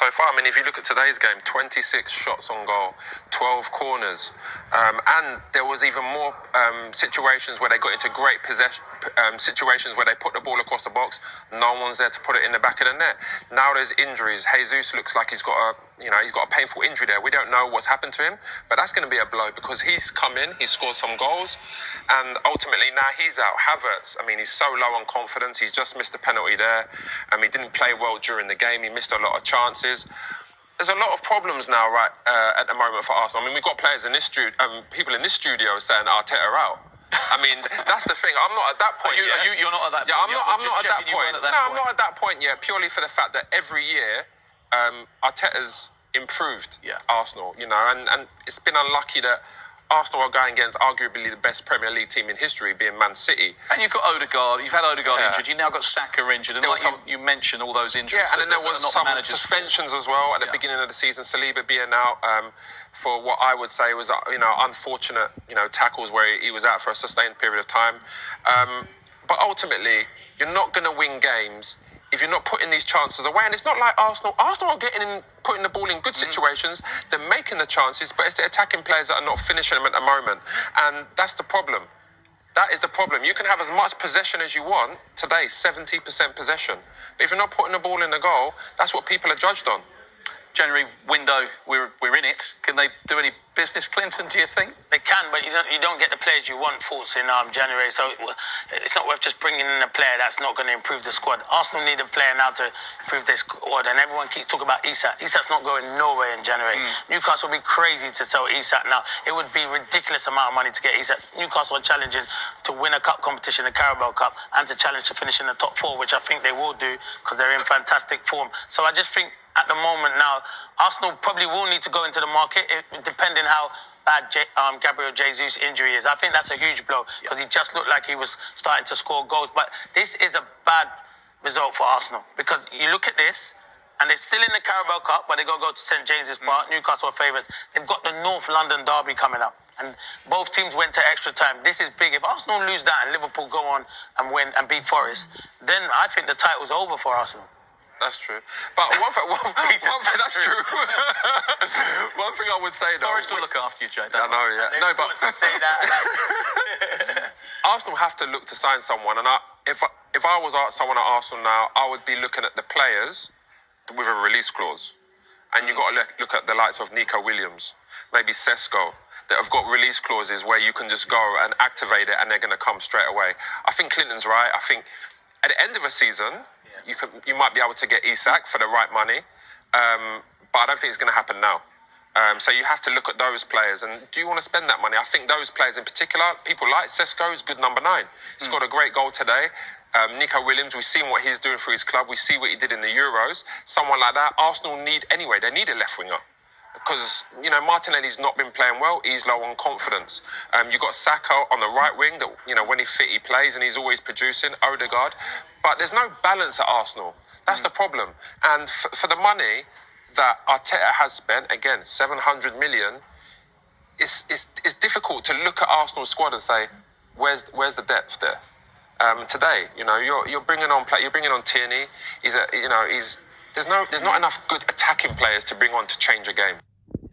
so far. I mean, if you look at today's game, 26 shots on goal, 12 corners, and there was even more situations where they got into great possession, situations where they put the ball across the box. No one's there to put it in the back of the net. Now there's injuries. Jesus looks like he's got a painful injury there. We don't know what's happened to him, but that's going to be a blow because he's come in, he's scored some goals, and ultimately now he's out. Havertz, I mean, he's so low on confidence. He's just missed a penalty there. He didn't play well during the game. He missed a lot of chances. There's a lot of problems now, right, at the moment for Arsenal. I mean, we've got players in this people in this studio saying Arteta out. I mean, that's the thing. I'm not at that point yet. You're not at that point. Yeah, I'm yet. not at that point. I'm not at that point yet, purely for the fact that every year Arteta's improved Arsenal, and it's been unlucky that Arsenal are going against arguably the best Premier League team in history, being Man City. And you've got Odegaard. You've had Odegaard injured. You've now got Saka injured. And you mentioned all those injuries. Yeah, and then there was some suspensions as well at the beginning of the season. Saliba being out for what I would say was, unfortunate, tackles where he was out for a sustained period of time. But ultimately, you're not going to win games if you're not putting these chances away. And it's not like Arsenal. Arsenal are putting the ball in good situations. They're making the chances, but it's the attacking players that are not finishing them at the moment. And that's the problem. That is the problem. You can have as much possession as you want. Today, 70% possession. But if you're not putting the ball in the goal, that's what people are judged on. January window, we're in it. Can they do any business, Clinton, do you think? They can, but you don't get the players you want, Thoughts, in January. So it's not worth just bringing in a player that's not going to improve the squad. Arsenal need a player now to improve their squad, and everyone keeps talking about Isak. Isak's not going nowhere in January. Newcastle will be crazy to sell Isak now. It would be a ridiculous amount of money to get Isak. Newcastle are challenging to win a cup competition, the Carabao Cup, and to challenge to finish in the top 4, which I think they will do because they're in fantastic form. So I just think at the moment now, Arsenal probably will need to go into the market, depending how bad Gabriel Jesus' injury is. I think that's a huge blow because he just looked like he was starting to score goals. But this is a bad result for Arsenal because you look at this, and they're still in the Carabao Cup, but they've got to go to St James's Park. Newcastle are favourites. They've got the North London derby coming up, and both teams went to extra time. This is big. If Arsenal lose that and Liverpool go on and win and beat Forest, then I think the title's over for Arsenal. That's true. But one thing, that's true. One thing I would say, though... Forest will look after you, Jay. I know, yeah. No, but... say that. Arsenal have to look to sign someone. And if I was someone at Arsenal now, I would be looking at the players with a release clause. And you've got to look at the likes of Nico Williams, maybe Sesko, that have got release clauses where you can just go and activate it and they're going to come straight away. I think Clinton's right. I think at the end of a season... You might be able to get Isak for the right money, but I don't think it's going to happen now. So you have to look at those players, and do you want to spend that money? I think those players in particular, people like Sesko is good number 9. He scored a great goal today. Nico Williams, we've seen what he's doing for his club. We see what he did in the Euros. Someone like that, Arsenal need anyway. They need a left winger. Because, Martinelli's not been playing well. He's low on confidence. You've got Saka on the right wing that, when he's fit, he plays and he's always producing. Odegaard. But there's no balance at Arsenal. That's the problem. And for the money that Arteta has spent, again, 700 million, it's difficult to look at Arsenal's squad and say, where's the depth there? Today, you're bringing on play. You're bringing on Tierney. There's not enough good attacking players to bring on to change a game.